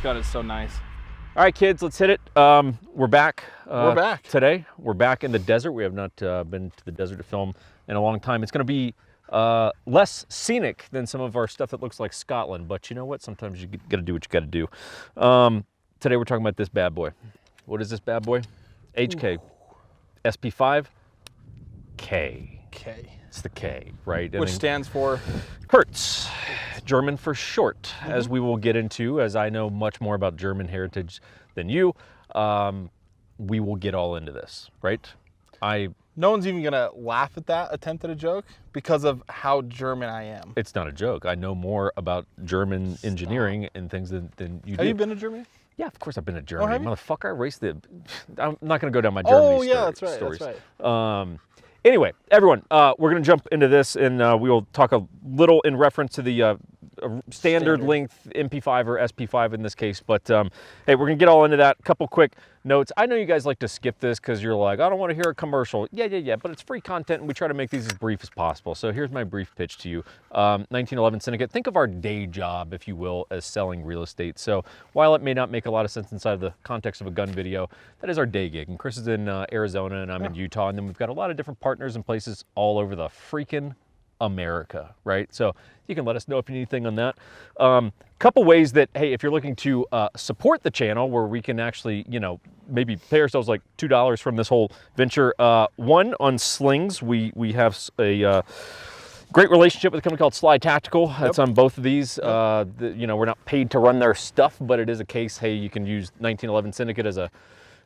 gun is so nice. All right, kids, let's hit it. We're back. We're back. Today. We're back in the desert. We have not been to the desert to film in a long time. It's going to be less scenic than some of our stuff that looks like Scotland, but you know what? Sometimes you got to do what you got to do. Today we're talking about this bad boy. What is this bad boy? H&K SP5K. K. It's the K, right? Which stands for? Hertz. German for short, as we will get into, as I know much more about German heritage than you. We will get all into this, right? No one's even gonna laugh at that attempt at a joke because of how German I am. It's not a joke. I know more about German engineering and things than you do. Have you been to Germany? Yeah, of course I've been to Germany. have you? Motherfucker, I raced the... I'm not gonna go down my Germany stories. That's right. Anyway, everyone, we're going to jump into this, and we will talk a little in reference to the standard length MP5 or SP5 in this case. But hey, we're going to get all into that. A couple quick notes. I know you guys like to skip this because you're like, I don't want to hear a commercial. Yeah, but it's free content, and we try to make these as brief as possible. So here's my brief pitch to you. 1911 Syndicate. Think of our day job, if you will, as selling real estate. So while it may not make a lot of sense inside the context of a gun video, that is our day gig. And Chris is in Arizona, and I'm in Utah, and then we've got a lot of different partners and places all over the freaking America, right? So you can let us know if you need anything on that. Couple ways that, hey, if you're looking to support the channel where we can actually, you know, maybe pay ourselves like $2 from this whole venture. One, on slings, we have a great relationship with a company called Sly Tactical. That's on both of these. You know, we're not paid to run their stuff, but it is a case, hey, you can use 1911 Syndicate as a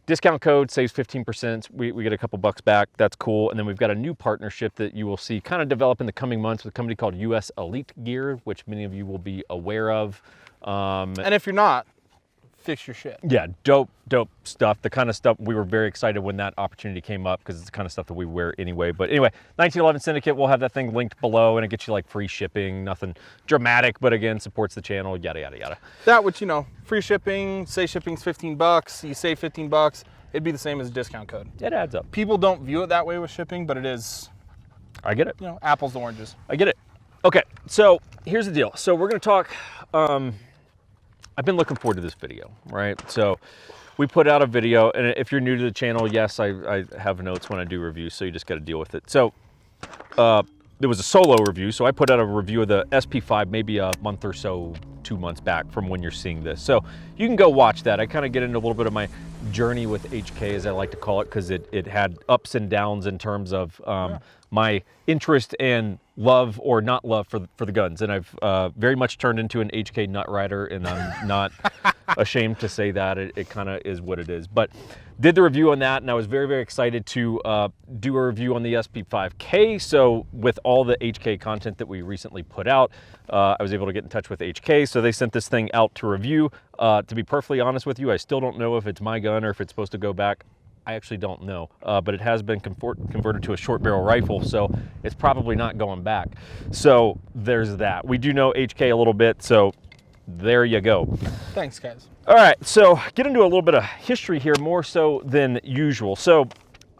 discount code, saves 15%. We get a couple bucks back. That's cool. And then we've got a new partnership that you will see kind of develop in the coming months with a company called US Elite Gear, which many of you will be aware of. And if you're not, fix your shit. Yeah, dope stuff. The kind of stuff we were very excited when that opportunity came up because it's the kind of stuff that we wear anyway. But anyway, 1911 Syndicate, we'll have that thing linked below, and it gets you like free shipping, nothing dramatic, but again, supports the channel, yada, yada, yada. That which, you know, free shipping, say shipping's 15 bucks, you save 15 bucks, it'd be the same as a discount code. It adds up. People don't view it that way with shipping, but it is, I get it. you know, apples to oranges. I get it. Okay, so here's the deal. So we're gonna talk, I've been looking forward to this video, right? So we put out a video, and if you're new to the channel, yes, I have notes when I do reviews, so you just got to deal with it. So there was a solo review, so I put out a review of the SP5 maybe a month or so, 2 months back from when you're seeing this. So you can go watch that. I kind of get into a little bit of my journey with H&K, as I like to call it, because it had ups and downs in terms of my interest and love or not love for the guns. And I've very much turned into an H&K nut rider, and I'm not ashamed to say that. It kind of is what it is. But did the review on that, and I was very, very excited to do a review on the SP5K. So with all the H&K content that we recently put out, I was able to get in touch with H&K. So they sent this thing out to review. To be perfectly honest with you, I still don't know if it's my gun or if it's supposed to go back. I actually don't know, but it has been converted to a short barrel rifle, so it's probably not going back. So there's that. We do know H&K a little bit, so there you go. Thanks, guys. All right, so get into a little bit of history here, more so than usual. So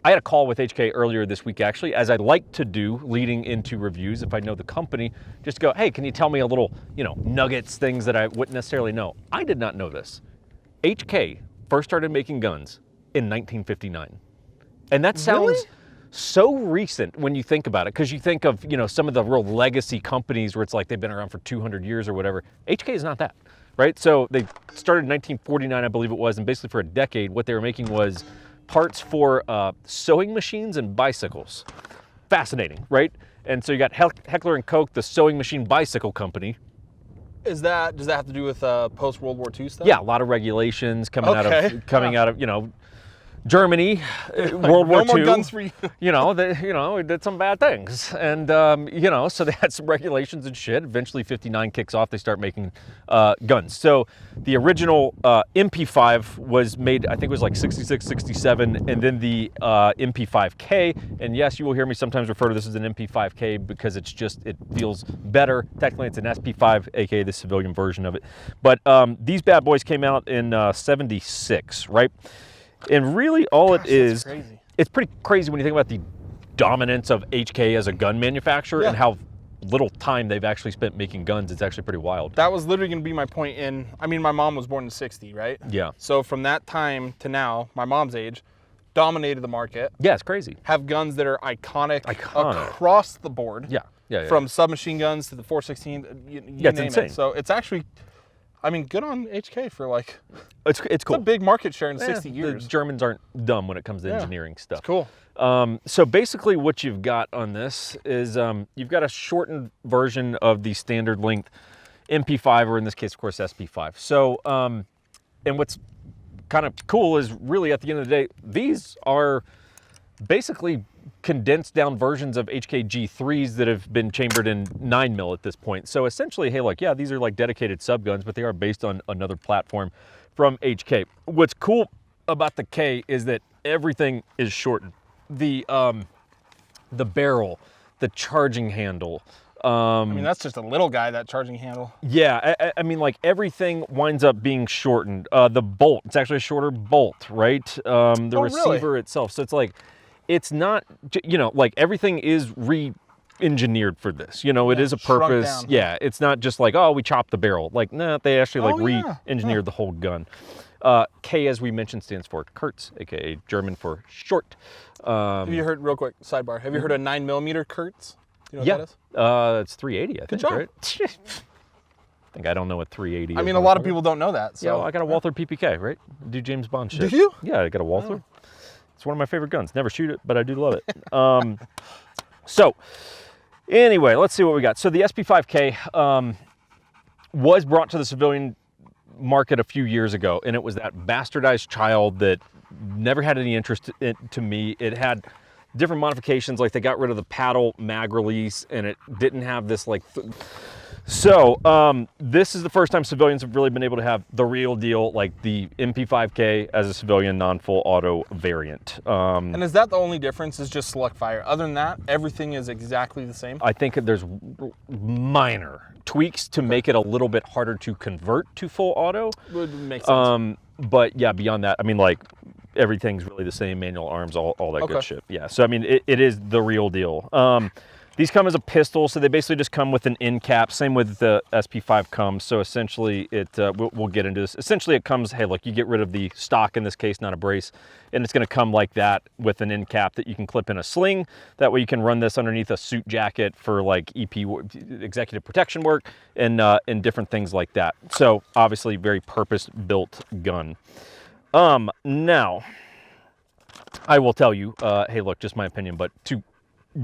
I had a call with H&K earlier this week, actually, as I like to do leading into reviews. If I know the company, just go, hey, can you tell me a little, you know, nuggets, things that I wouldn't necessarily know. I did not know this. H&K first started making guns in 1959. And that sounds so recent when you think about it, because you think of, you know, some of the real legacy companies where it's like they've been around for 200 years or whatever. H&K is not that, right? So they started in 1949, I believe it was, and basically for a decade, what they were making was parts for sewing machines and bicycles. Fascinating, right? And so you got Heckler and Koch, the sewing machine bicycle company. Does that have to do with post-World War II stuff? Yeah, a lot of regulations coming out of, you know, Germany, World War II. No more guns for you. You know, it did some bad things. And, you know, so they had some regulations and shit. Eventually, 59 kicks off. They start making guns. So the original MP5 was made, I think it was like 66, 67. And then the MP5K. And yes, you will hear me sometimes refer to this as an MP5K because it's just, it feels better. Technically, it's an SP5, aka the civilian version of it. But these bad boys came out in 76, right? And really all it is, it's pretty crazy when you think about the dominance of H&K as a gun manufacturer and how little time they've actually spent making guns, it's actually pretty wild. That was literally going to be my point I mean, my mom was born in '60, right? Yeah. So from that time to now, my mom's age, dominated the market. Yeah, it's crazy. Have guns that are iconic. Across the board. Yeah. From submachine guns to the 416, you name insane. it. So it's actually, I mean, good on HK for like, it's cool. It's a big market share in 60 years. The Germans aren't dumb when it comes to engineering stuff. It's cool. So basically what you've got on this is you've got a shortened version of the standard length MP5, or in this case, of course, SP5. So, and what's kind of cool is really at the end of the day, these are basically condensed down versions of HK G3s that have been chambered in 9mm at this point. So essentially, hey, look, yeah, these are like dedicated sub guns, but they are based on another platform from HK. What's cool about the K is that everything is shortened. The barrel, the charging handle. I mean, that's just a little guy, that charging handle. Yeah, I mean, like everything winds up being shortened. The bolt, it's actually a shorter bolt, right? The receiver itself. So it's like, it's not, you know, like everything is re-engineered for this. You know, it is a purpose. Yeah, it's not just like, oh, we chopped the barrel. Like, no, they actually like re-engineered the whole gun. K, as we mentioned, stands for Kurz, aka German for short. Have you heard, real quick, sidebar, have you heard a 9mm Kurz? You know what that is? It's 380, I think, job. right? I think I don't know what 380 is. I mean, a lot of people don't know that. So. Yeah, well, I got a Walther PPK, right? Do James Bond shit. Do you? Yeah, I got a Walther. Oh. It's one of my favorite guns. Never shoot it, but I do love it. So, anyway, let's see what we got. So the SP5K was brought to the civilian market a few years ago, and it was that bastardized child that never had any interest to me. It had different modifications, like they got rid of the paddle mag release, and it didn't have this like so this is the first time civilians have really been able to have the real deal, like the MP5K as a civilian non-full auto variant. And is that the only difference, is just select fire? Other than that, everything is exactly the same? I think there's minor tweaks to make it a little bit harder to convert to full auto. Would make sense. But yeah, beyond that, I mean, like, everything's really the same, manual arms, all that good shit. Yeah, so I mean, it is the real deal. These come as a pistol, so they basically just come with an end cap. Same with the SP5 comes. So essentially, we'll get into this. Essentially, it comes, hey, look, you get rid of the stock, in this case, not a brace, and it's going to come like that with an end cap that you can clip in a sling. That way you can run this underneath a suit jacket for like EP, executive protection work, and different things like that. So obviously, very purpose-built gun. Now, I will tell you, hey, look, just my opinion, but to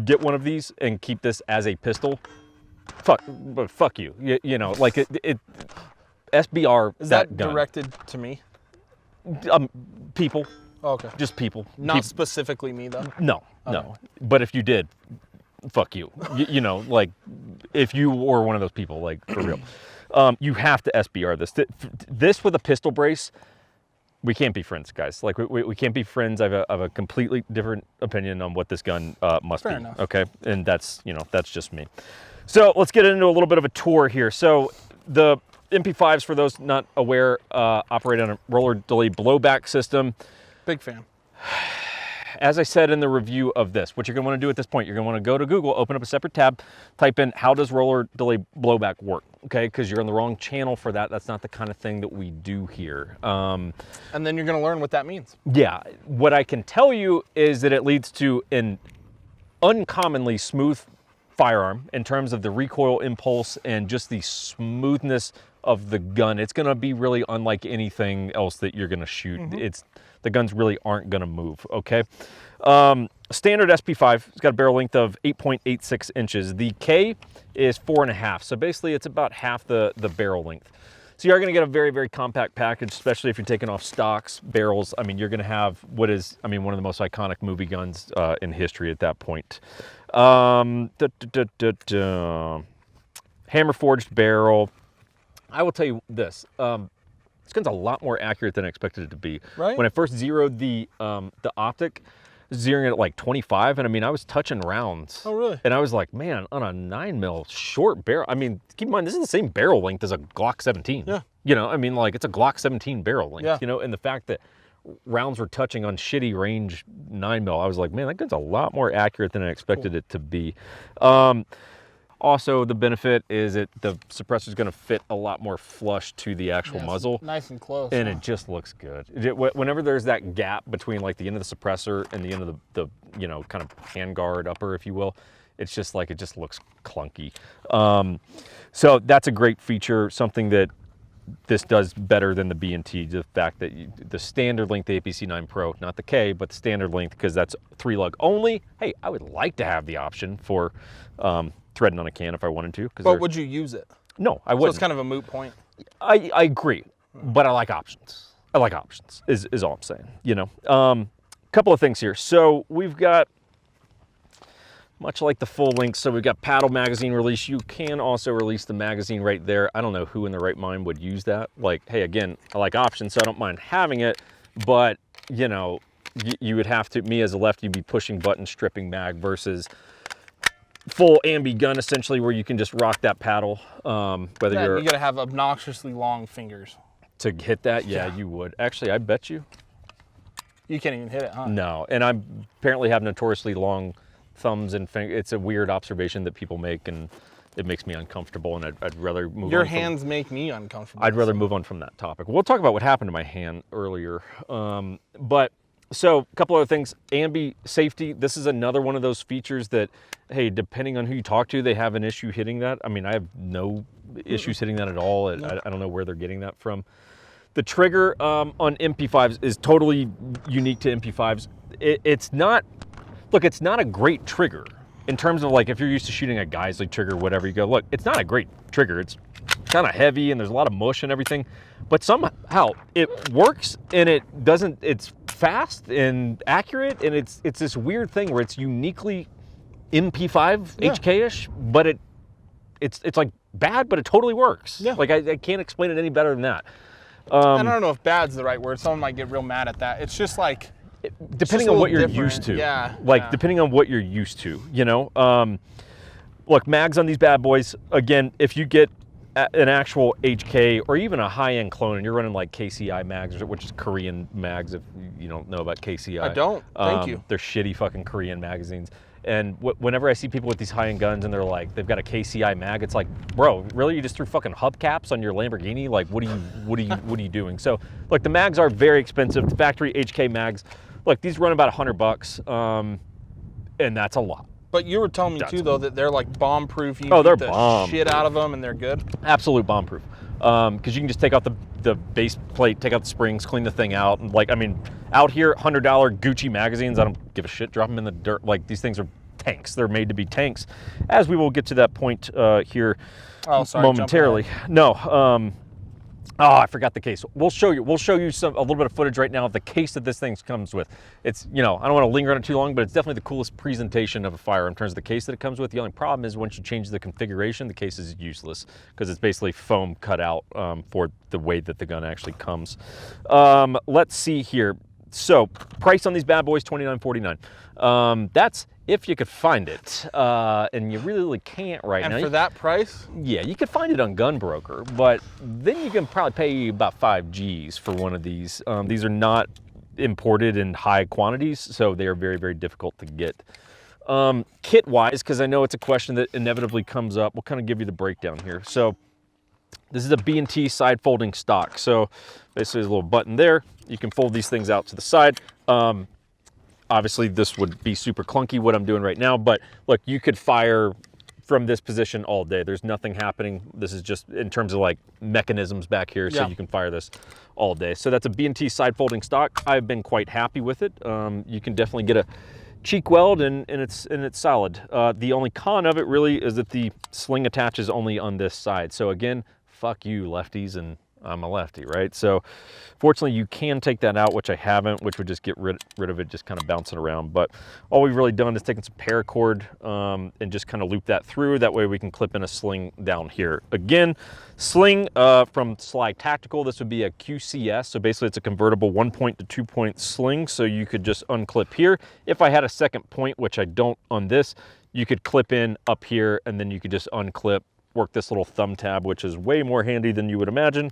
get one of these and keep this as a pistol, fuck you. You know, like it SBR. Is that directed to me? People. Oh, okay. Just people. Not specifically me, though? No, no. But if you did, fuck you. You know, like, if you were one of those people, like, for real. You have to SBR this. This with a pistol brace, we can't be friends, guys. Like, we can't be friends. I have a completely different opinion on what this gun must be. Fair enough. Okay, and that's, you know, that's just me. So let's get into a little bit of a tour here. So the MP5s, for those not aware, operate on a roller delay blowback system. Big fan. As I said in the review of this, what you're going to want to do at this point, you're going to want to go to Google, open up a separate tab, type in, how does roller delay blowback work? Okay, because you're on the wrong channel for that. That's not the kind of thing that we do here. And then you're going to learn what that means. Yeah, what I can tell you is that it leads to an uncommonly smooth firearm in terms of the recoil impulse and just the smoothness of the gun. It's going to be really unlike anything else that you're going to shoot. The guns really aren't going to move, okay? Standard SP5, it's got a barrel length of 8.86 inches. The K is 4.5, so basically it's about half the barrel length. So you're going to get a very, very compact package, especially if you're taking off stocks, barrels. I mean, you're going to have what is, I mean, one of the most iconic movie guns in history at that point. Hammer forged barrel. I will tell you this. This gun's a lot more accurate than I expected it to be. Right. When I first zeroed the optic, zeroing it at like 25, and I mean, I was touching rounds. Oh, really? And I was like, man, on a 9mm short barrel, I mean, keep in mind, this is the same barrel length as a Glock 17. Yeah. You know, I mean, like, it's a Glock 17 barrel length, yeah. You know, and the fact that rounds were touching on shitty range 9mm, I was like, man, that gun's a lot more accurate than I expected it to be. Also, the benefit is the suppressor is going to fit a lot more flush to the actual muzzle. Nice and close. And it just looks good. Whenever there's that gap between like the end of the suppressor and the end of the you know, kind of handguard upper, if you will, it's just like, it just looks clunky. So that's a great feature, something that this does better than the B&T, the fact that the standard length APC9 Pro, not the K, but the standard length, because that's 3-lug only. Hey, I would like to have the option for threading on a can if I wanted to. But would you use it? No, I wouldn't. So it's kind of a moot point. I agree, but I like options. I like options, is all I'm saying, you know. Couple of things here. So we've got, much like the full length, so we've got paddle magazine release. You can also release the magazine right there. I don't know who in their right mind would use that. Like, hey, again, I like options, so I don't mind having it, but, you know, you would have to, me as a lefty, be pushing button stripping mag versus full ambi gun, essentially, where you can just rock that paddle. Whether you're... You gotta have obnoxiously long fingers. To hit that? Yeah, you would. Actually, I bet you. You can't even hit it, huh? No, and I apparently have notoriously long thumbs and fingers. It's a weird observation that people make, and it makes me uncomfortable, and I'd rather move on. Your hands make me uncomfortable. I'd rather move on from that topic. We'll talk about what happened to my hand earlier. But so a couple other things. Ambi safety, this is another one of those features that, hey, depending on who you talk to, they have an issue hitting that. I mean, I have no issues hitting that at all. I don't know where they're getting that from. The trigger on MP5s is totally unique to MP5s. It's not, look, it's not a great trigger in terms of like, if you're used to shooting a Geisley trigger, whatever, you go, look, it's not a great trigger. It's kind of heavy and there's a lot of mush and everything, but somehow it works, and it doesn't, it's fast and accurate, and it's this weird thing where it's uniquely MP5 HK-ish, but it's like bad, but it totally works. Yeah. Like I can't explain it any better than that. I don't know if bad's the right word. Someone might get real mad at that. It's just like, depending on what you're used to. Yeah. Like depending on what you're used to, you know. Look, mags on these bad boys, again, if you get an actual HK or even a high-end clone and you're running like KCI mags, which is Korean mags, if you don't know about KCI. I don't. Thank you. They're shitty fucking Korean magazines. And whenever I see people with these high-end guns and they're like, they've got a KCI mag, it's like, bro, really? You just threw fucking hubcaps on your Lamborghini? Like, what are you doing? So, look, the mags are very expensive. The factory HK mags, look, these run about $100, and that's a lot. But you were telling me too, though, that they're like bomb-proof. You they're beat the bomb shit out of them, and they're good. Absolute bomb-proof. Because you can just take out the base plate, take out the springs, clean the thing out. And like, I mean, out here, $100 Gucci magazines, I don't give a shit. Drop them in the dirt. Like, these things are tanks. They're made to be tanks. As we will get to that point here momentarily. No. Oh, I forgot the case. We'll show you a little bit of footage right now of the case that this thing comes with. It's, you know, I don't want to linger on it too long, but it's definitely the coolest presentation of a firearm in terms of the case that it comes with. The only problem is once you change the configuration, the case is useless because it's basically foam cut out for the way that the gun actually comes. Let's see here. So price on these bad boys, $29.49. That's if you could find it, and you really can't right now. And for that price? Yeah, you could find it on Gunbroker, but then you can probably pay about 5 G's for one of these. These are not imported in high quantities, so they are very, very difficult to get. Kit-wise, because I know it's a question that inevitably comes up, we'll kind of give you the breakdown here. So this is a B&T side folding stock. So basically there's a little button there. You can fold these things out to the side. Obviously, this would be super clunky, what I'm doing right now, but look, you could fire from this position all day. There's nothing happening. This is just in terms of like mechanisms back here, so you can fire this all day. So that's a B&T side folding stock. I've been quite happy with it. You can definitely get a cheek weld, and it's solid. The only con of it really is that the sling attaches only on this side. So again, fuck you, lefties, and I'm a lefty, right? So fortunately you can take that out, which I haven't, which would just get rid of it just kind of bouncing around. But all we've really done is taken some paracord and just kind of loop that through. That way we can clip in a sling down here. Again, sling from Sly Tactical. This would be a QCS. So basically it's a convertible 1-point to 2-point sling. So you could just unclip here. If I had a second point, which I don't on this, you could clip in up here and then you could just unclip, work this little thumb tab, which is way more handy than you would imagine,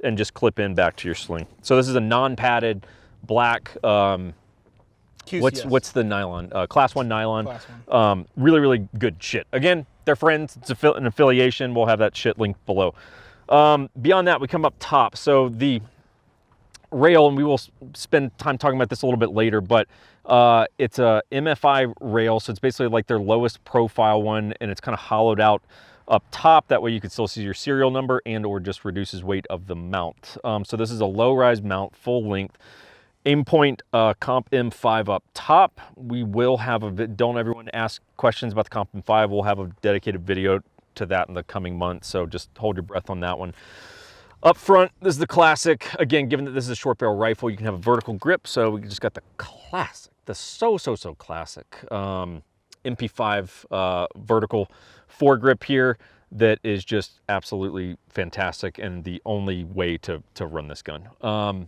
and just clip in back to your sling. So this is a non-padded black, what's the nylon? Class 1 nylon. Class 1. Really, really good shit. Again, they're friends. It's an affiliation. We'll have that shit linked below. Beyond that, we come up top. So the rail, and we will spend time talking about this a little bit later, but it's a MFI rail, so it's basically like their lowest profile one, and it's kind of hollowed out up top. That way you can still see your serial number and or just reduces weight of the mount. So this is a low-rise mount, full length. Aimpoint Comp M5 up top. We will have don't everyone ask questions about the Comp M5. We'll have a dedicated video to that in the coming months, so just hold your breath on that one. Up front, this is the classic. Again, given that this is a short barrel rifle, you can have a vertical grip, so we just got the classic, the so classic MP5 vertical foregrip here that is just absolutely fantastic and the only way to run this gun.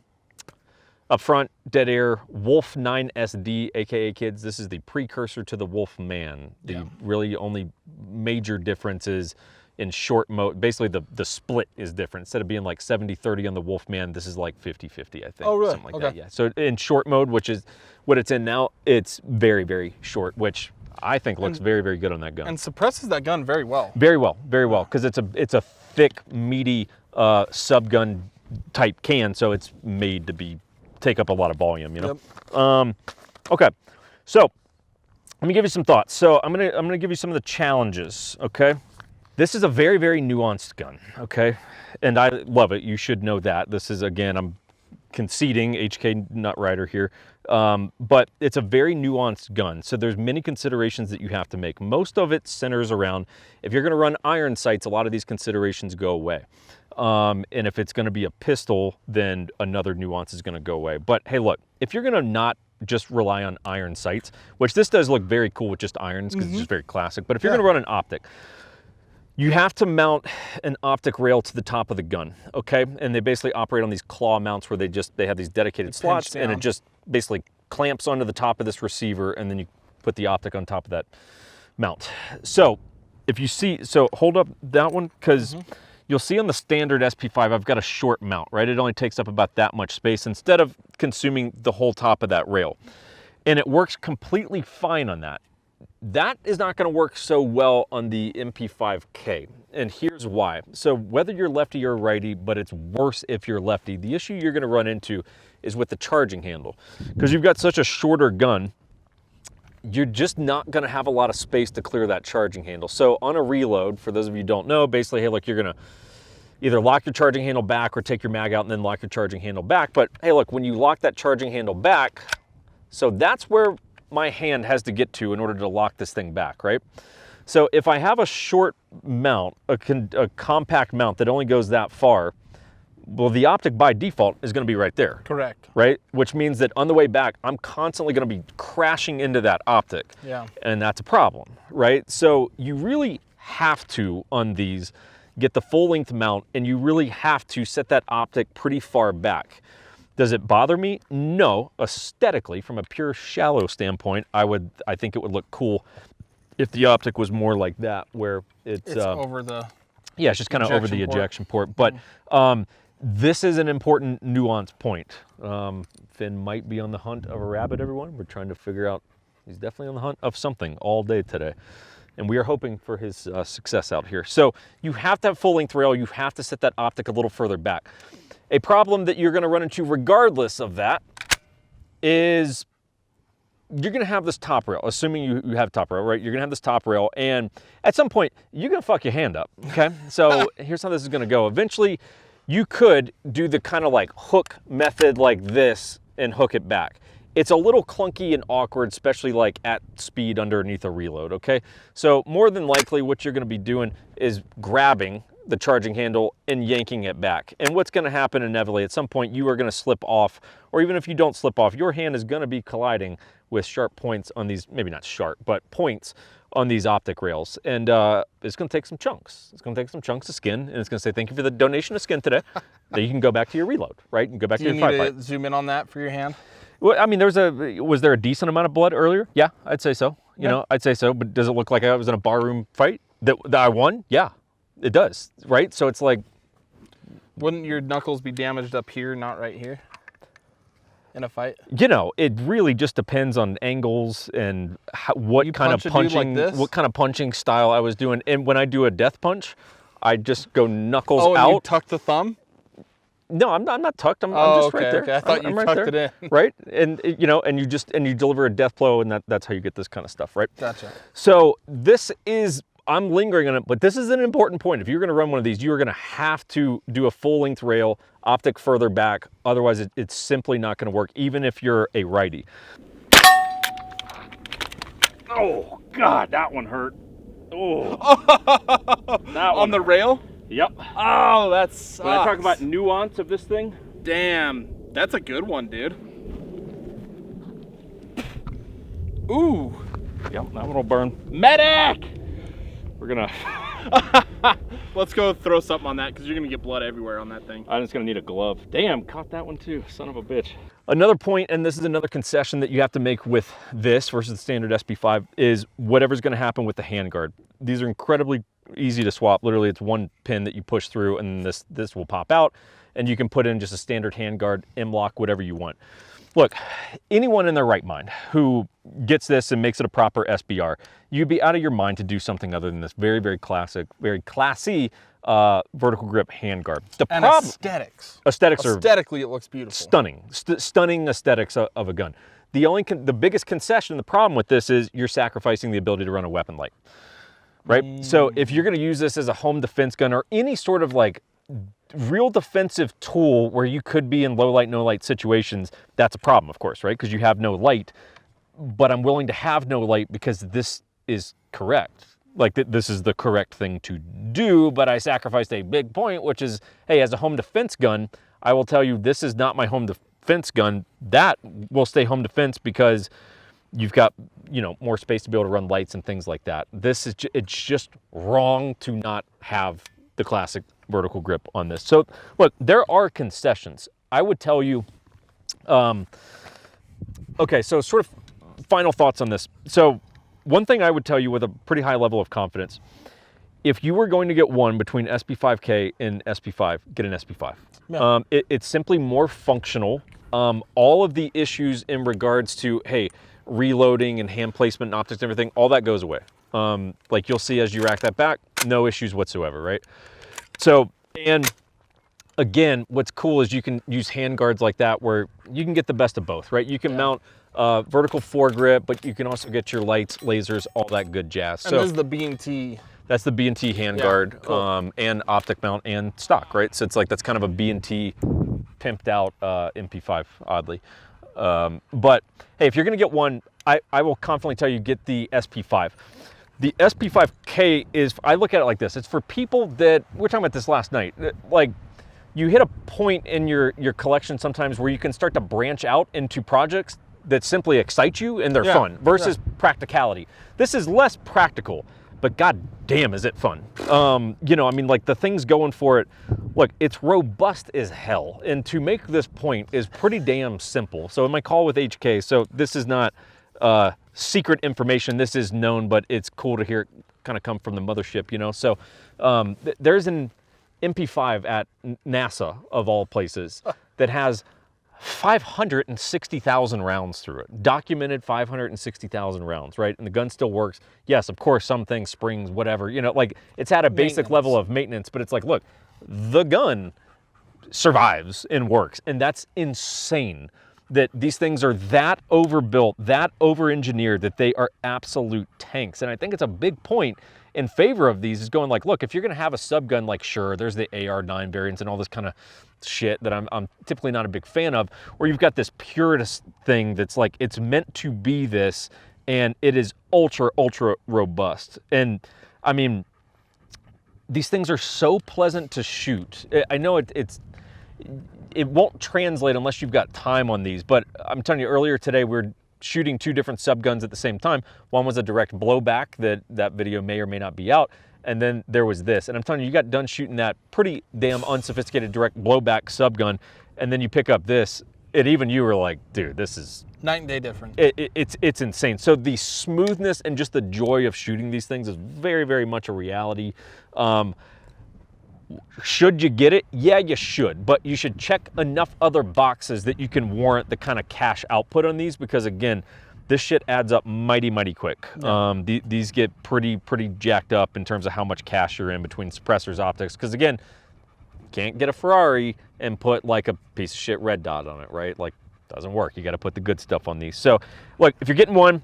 Up front, dead air, Wolf 9 SD, aka kids, this is the precursor to the Wolf Man. The really only major difference is in short mode, basically the split is different. Instead of being like 70-30 on the Wolfman, this is like 50-50, I think. Oh, really? Something like that, yeah. So in short mode, which is what it's in now, it's very, very short, which I think looks very, very good on that gun. And suppresses that gun very well. Very well, because it's a thick, meaty subgun type can, so it's made to take up a lot of volume, you know? Yep. Okay, so let me give you some thoughts. So I'm gonna give you some of the challenges, okay? This is a very, very nuanced gun, okay? And I love it. You should know that. This is, again, I'm conceding H&K nut rider here, but it's a very nuanced gun. So there's many considerations that you have to make. Most of it centers around, if you're gonna run iron sights, a lot of these considerations go away. And if it's gonna be a pistol, then another nuance is gonna go away. But hey, look, if you're gonna not just rely on iron sights, which this does look very cool with just irons because it's just very classic, but if you're gonna run an optic, you have to mount an optic rail to the top of the gun, okay? And they basically operate on these claw mounts where they have these dedicated slots, and it just basically clamps onto the top of this receiver, and then you put the optic on top of that mount. So if you see, so hold up that one, because you'll see on the standard SP5, I've got a short mount, right? It only takes up about that much space instead of consuming the whole top of that rail. And it works completely fine on that. That is not going to work so well on the MP5K, and here's why. So whether you're lefty or righty, but it's worse if you're lefty, the issue you're going to run into is with the charging handle. Because you've got such a shorter gun, you're just not going to have a lot of space to clear that charging handle. So on a reload, for those of you who don't know, basically, hey, look, you're going to either lock your charging handle back or take your mag out and then lock your charging handle back. But hey, look, when you lock that charging handle back, so that's where my hand has to get to in order to lock this thing back, right? So if I have a short mount, a compact mount that only goes that far, well, the optic by default is going to be right there. Correct. Right? Which means that on the way back, I'm constantly going to be crashing into that optic. Yeah. And that's a problem, right? So you really have to, on these, get the full length mount, and you really have to set that optic pretty far back. Does it bother me? No. Aesthetically, from a pure shallow standpoint, I think it would look cool if the optic was more like that, where it's over the it's just kind of over the ejection port. But this is an important nuance point. Finn might be on the hunt of a rabbit, everyone. We're trying to figure out. He's definitely on the hunt of something all day today, and we are hoping for his success out here. So you have to have full length rail. You have to set that optic a little further back. A problem that you're going to run into regardless of that is you're going to have this top rail, assuming you have top rail, right? You're going to have this top rail, and at some point, you're going to fuck your hand up, okay? So here's how this is going to go. Eventually, you could do the kind of like hook method like this and hook it back. It's a little clunky and awkward, especially like at speed underneath a reload, okay? So more than likely, what you're going to be doing is grabbing the charging handle and yanking it back. And what's going to happen inevitably, at some point you are going to slip off, or even if you don't slip off, your hand is going to be colliding with sharp points on these, maybe not sharp, but points on these optic rails. And it's going to take some chunks. It's going to take some chunks of skin, and it's going to say, thank you for the donation of skin today. Then you can go back to your reload, right? And go back to your firefight. Do you need to zoom in on that for your hand? Well, I mean, was there a decent amount of blood earlier? Yeah, I'd say so. You know, I'd say so. But does it look like I was in a barroom fight that I won? Yeah. It does, right? So it's like... Wouldn't your knuckles be damaged up here, not right here? in a fight? You know, it really just depends on angles and what kind of punching style I was doing. And when I do a death punch, I just go knuckles out. Oh, you tuck the thumb? No, I'm not tucked. I'm just right there. Okay. I thought you tucked it in. Right? And you know, and you deliver a death blow, and that's how you get this kind of stuff, right? Gotcha. So this is, I'm lingering on it, but this is an important point. If you're going to run one of these, you are going to have to do a full length rail, optic further back. Otherwise, it's simply not going to work, even if you're a righty. Oh God, that one hurt. Oh, that one on the rail? Yep. Oh, that sucks. When I talk about nuance of this thing. Damn, that's a good one, dude. Ooh. Yep, that one will burn. Medic! We're gonna... Let's go throw something on that, because you're gonna get blood everywhere on that thing. I'm just gonna need a glove. Damn, caught that one too, son of a bitch. Another point, and this is another concession that you have to make with this versus the standard SP5, is whatever's gonna happen with the handguard. These are incredibly easy to swap. Literally, it's one pin that you push through, and this will pop out, and you can put in just a standard handguard, M-lock, whatever you want. Look, anyone in their right mind who gets this and makes it a proper SBR, you'd be out of your mind to do something other than this very, very classic, very classy vertical grip handguard. And aesthetics. Aesthetically, it looks beautiful. Stunning, stunning aesthetics of a gun. The biggest concession, the problem with this is you're sacrificing the ability to run a weapon light, right? So if you're going to use this as a home defense gun or any sort of like real defensive tool where you could be in low light, no light situations, that's a problem, of course, right? Because you have no light, but I'm willing to have no light because this is correct. Like this is the correct thing to do, but I sacrificed a big point, which is, hey, as a home defense gun, I will tell you, this is not my home defense gun. That will stay home defense because you've got, you know, more space to be able to run lights and things like that. It's just wrong to not have the classic vertical grip on this. So look, there are concessions. I would tell you, okay, so sort of final thoughts on this. So one thing I would tell you with a pretty high level of confidence, if you were going to get one between SP5K and SP5, get an SP5. Yeah. It's simply more functional. All of the issues in regards to, hey, reloading and hand placement and optics and everything, all that goes away. Like you'll see as you rack that back, no issues whatsoever, right? So, and again, what's cool is you can use hand guards like that where you can get the best of both, right? You can mount vertical foregrip, but you can also get your lights, lasers, all that good jazz. And this is the B&T. That's the B&T handguard, cool. And optic mount and stock, right? So it's like, that's kind of a B&T pimped out MP5, oddly. But hey, if you're gonna get one, I will confidently tell you, get the SP5. The SP5K is, I look at it like this, it's for people that, we were talking about this last night, like you hit a point in your collection sometimes where you can start to branch out into projects that simply excite you and they're fun versus practicality. This is less practical, but god damn is it fun. You know, I mean, like the things going for it, look, it's robust as hell. And to make this point is pretty damn simple. So in my call with HK, so this is not secret information, this is known, but it's cool to hear it kind of come from the mothership, you know? So there's an MP5 at NASA, of all places, that has 560,000 rounds through it. Documented 560,000 rounds, right? And the gun still works. Yes, of course, some things, springs, whatever, you know, like it's at a basic level of maintenance, but it's like, look, the gun survives and works. And that's insane that these things are that overbuilt, that over-engineered, that they are absolute tanks. And I think it's a big point in favor of these is going like, look, if you're gonna have a subgun, like sure, there's the AR-9 variants and all this kind of shit that I'm typically not a big fan of, where you've got this purist thing that's like, it's meant to be this, and it is ultra, ultra robust. And I mean, these things are so pleasant to shoot. I know it won't translate unless you've got time on these, but I'm telling you, earlier today we were shooting two different subguns at the same time. One was a direct blowback, that video may or may not be out, and then there was this. And I'm telling you, you got done shooting that pretty damn unsophisticated direct blowback subgun, and then you pick up this, and even you were like, dude, this is night and day different. It's insane. So the smoothness and just the joy of shooting these things is very, very much a reality. Should you get it? Yeah, you should, but you should check enough other boxes that you can warrant the kind of cash output on these, because again, this shit adds up mighty quick. Yeah. These get pretty jacked up in terms of how much cash you're in between suppressors, optics, because again, you can't get a Ferrari and put like a piece of shit red dot on it, right? Like, doesn't work. You got to put the good stuff on these. So look, if you're getting one,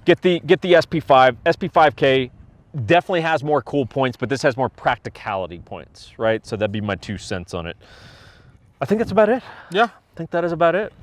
get the SP5. SP5K definitely has more cool points, but this has more practicality points, right? So that'd be my 2 cents on it. I think that's about it. Yeah. I think that is about it.